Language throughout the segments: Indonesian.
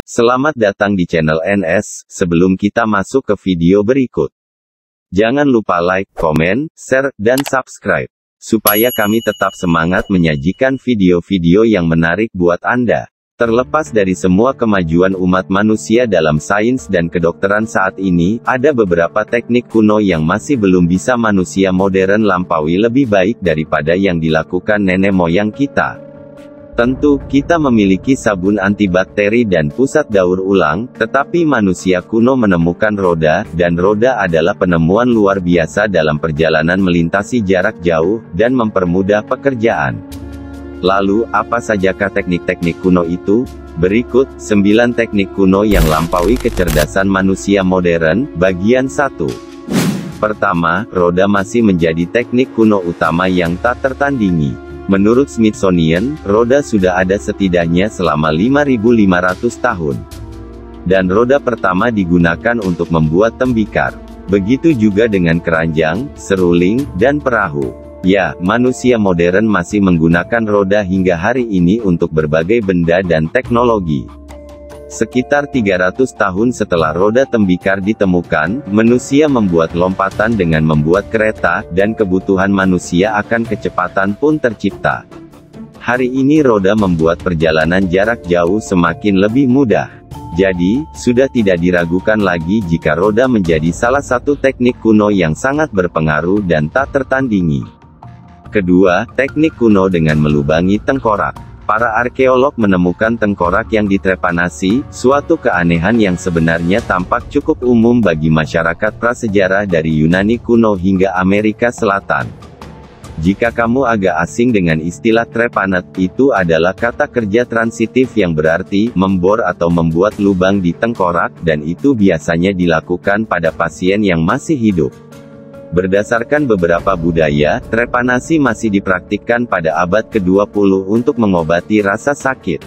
Selamat datang di channel NS. Sebelum kita masuk ke video berikut, jangan lupa like, komen, share, dan subscribe, supaya kami tetap semangat menyajikan video-video yang menarik buat Anda. Terlepas dari semua kemajuan umat manusia dalam sains dan kedokteran saat ini, ada beberapa teknik kuno yang masih belum bisa manusia modern lampaui lebih baik daripada yang dilakukan nenek moyang kita. Tentu, kita memiliki sabun antibakteri dan pusat daur ulang, tetapi manusia kuno menemukan roda, dan roda adalah penemuan luar biasa dalam perjalanan melintasi jarak jauh, dan mempermudah pekerjaan. Lalu, apa sajakah teknik-teknik kuno itu? Berikut, 9 teknik kuno yang lampaui kecerdasan manusia modern, bagian 1. Pertama, roda masih menjadi teknik kuno utama yang tak tertandingi. Menurut Smithsonian, roda sudah ada setidaknya selama 5.500 tahun. Dan roda pertama digunakan untuk membuat tembikar. Begitu juga dengan keranjang, seruling, dan perahu. Ya, manusia modern masih menggunakan roda hingga hari ini untuk berbagai benda dan teknologi. Sekitar 300 tahun setelah roda tembikar ditemukan, manusia membuat lompatan dengan membuat kereta, dan kebutuhan manusia akan kecepatan pun tercipta. Hari ini roda membuat perjalanan jarak jauh semakin lebih mudah. Jadi, sudah tidak diragukan lagi jika roda menjadi salah satu teknik kuno yang sangat berpengaruh dan tak tertandingi. Kedua, teknik kuno dengan melubangi tengkorak. Para arkeolog menemukan tengkorak yang ditrepanasi, suatu keanehan yang sebenarnya tampak cukup umum bagi masyarakat prasejarah dari Yunani kuno hingga Amerika Selatan. Jika kamu agak asing dengan istilah trepanat, itu adalah kata kerja transitif yang berarti membor atau membuat lubang di tengkorak, dan itu biasanya dilakukan pada pasien yang masih hidup. Berdasarkan beberapa budaya, trepanasi masih dipraktikkan pada abad ke-20 untuk mengobati rasa sakit.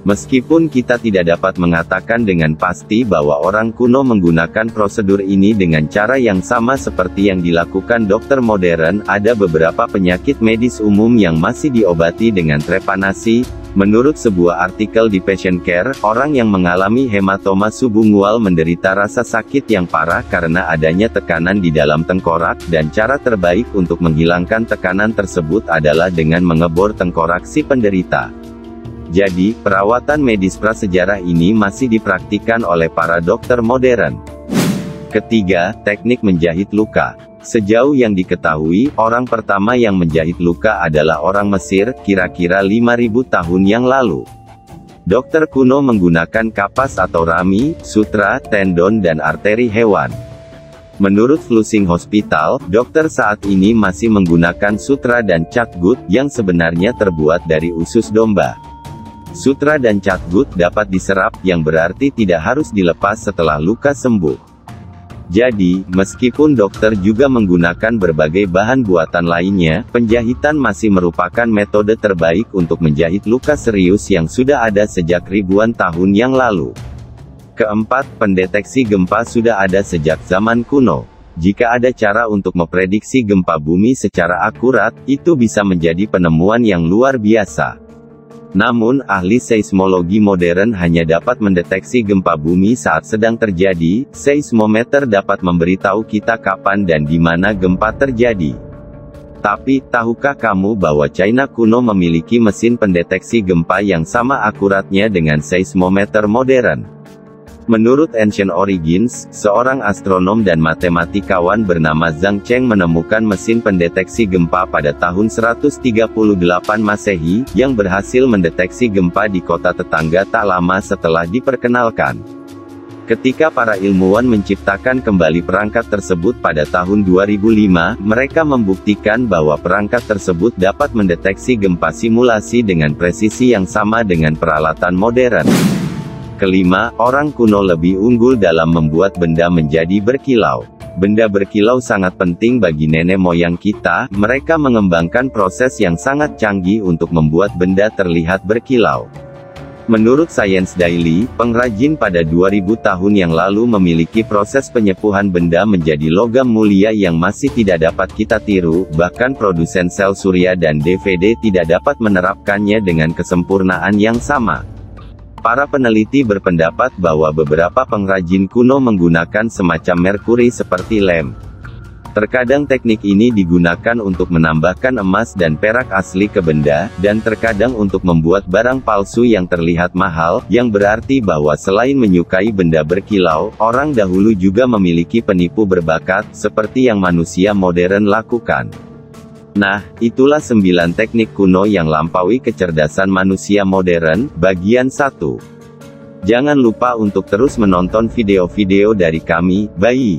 Meskipun kita tidak dapat mengatakan dengan pasti bahwa orang kuno menggunakan prosedur ini dengan cara yang sama seperti yang dilakukan dokter modern, ada beberapa penyakit medis umum yang masih diobati dengan trepanasi. Menurut sebuah artikel di Patient Care, orang yang mengalami hematoma subungual menderita rasa sakit yang parah karena adanya tekanan di dalam tengkorak, dan cara terbaik untuk menghilangkan tekanan tersebut adalah dengan mengebor tengkorak si penderita. Jadi, perawatan medis prasejarah ini masih dipraktikkan oleh para dokter modern. Ketiga, teknik menjahit luka. Sejauh yang diketahui, orang pertama yang menjahit luka adalah orang Mesir, kira-kira 5.000 tahun yang lalu. Dokter kuno menggunakan kapas atau rami, sutra, tendon dan arteri hewan. Menurut Flushing Hospital, dokter saat ini masih menggunakan sutra dan catgut, yang sebenarnya terbuat dari usus domba. Sutra dan catgut dapat diserap, yang berarti tidak harus dilepas setelah luka sembuh. Jadi, meskipun dokter juga menggunakan berbagai bahan buatan lainnya, penjahitan masih merupakan metode terbaik untuk menjahit luka serius yang sudah ada sejak ribuan tahun yang lalu. Keempat, pendeteksi gempa sudah ada sejak zaman kuno. Jika ada cara untuk memprediksi gempa bumi secara akurat, itu bisa menjadi penemuan yang luar biasa. Namun, ahli seismologi modern hanya dapat mendeteksi gempa bumi saat sedang terjadi. Seismometer dapat memberitahu kita kapan dan di mana gempa terjadi. Tapi, tahukah kamu bahwa China kuno memiliki mesin pendeteksi gempa yang sama akuratnya dengan seismometer modern? Menurut Ancient Origins, seorang astronom dan matematikawan bernama Zhang Cheng menemukan mesin pendeteksi gempa pada tahun 138 Masehi, yang berhasil mendeteksi gempa di kota tetangga tak lama setelah diperkenalkan. Ketika para ilmuwan menciptakan kembali perangkat tersebut pada tahun 2005, mereka membuktikan bahwa perangkat tersebut dapat mendeteksi gempa simulasi dengan presisi yang sama dengan peralatan modern. Kelima, orang kuno lebih unggul dalam membuat benda menjadi berkilau. Benda berkilau sangat penting bagi nenek moyang kita. Mereka mengembangkan proses yang sangat canggih untuk membuat benda terlihat berkilau. Menurut Science Daily, pengrajin pada 2000 tahun yang lalu memiliki proses penyepuhan benda menjadi logam mulia yang masih tidak dapat kita tiru. Bahkan produsen sel surya dan DVD tidak dapat menerapkannya dengan kesempurnaan yang sama. Para peneliti berpendapat bahwa beberapa pengrajin kuno menggunakan semacam merkuri seperti lem. Terkadang teknik ini digunakan untuk menambahkan emas dan perak asli ke benda, dan terkadang untuk membuat barang palsu yang terlihat mahal, yang berarti bahwa selain menyukai benda berkilau, orang dahulu juga memiliki penipu berbakat, seperti yang manusia modern lakukan. Nah, itulah 9 teknik kuno yang lampaui kecerdasan manusia modern, bagian 1. Jangan lupa untuk terus menonton video-video dari kami, bye.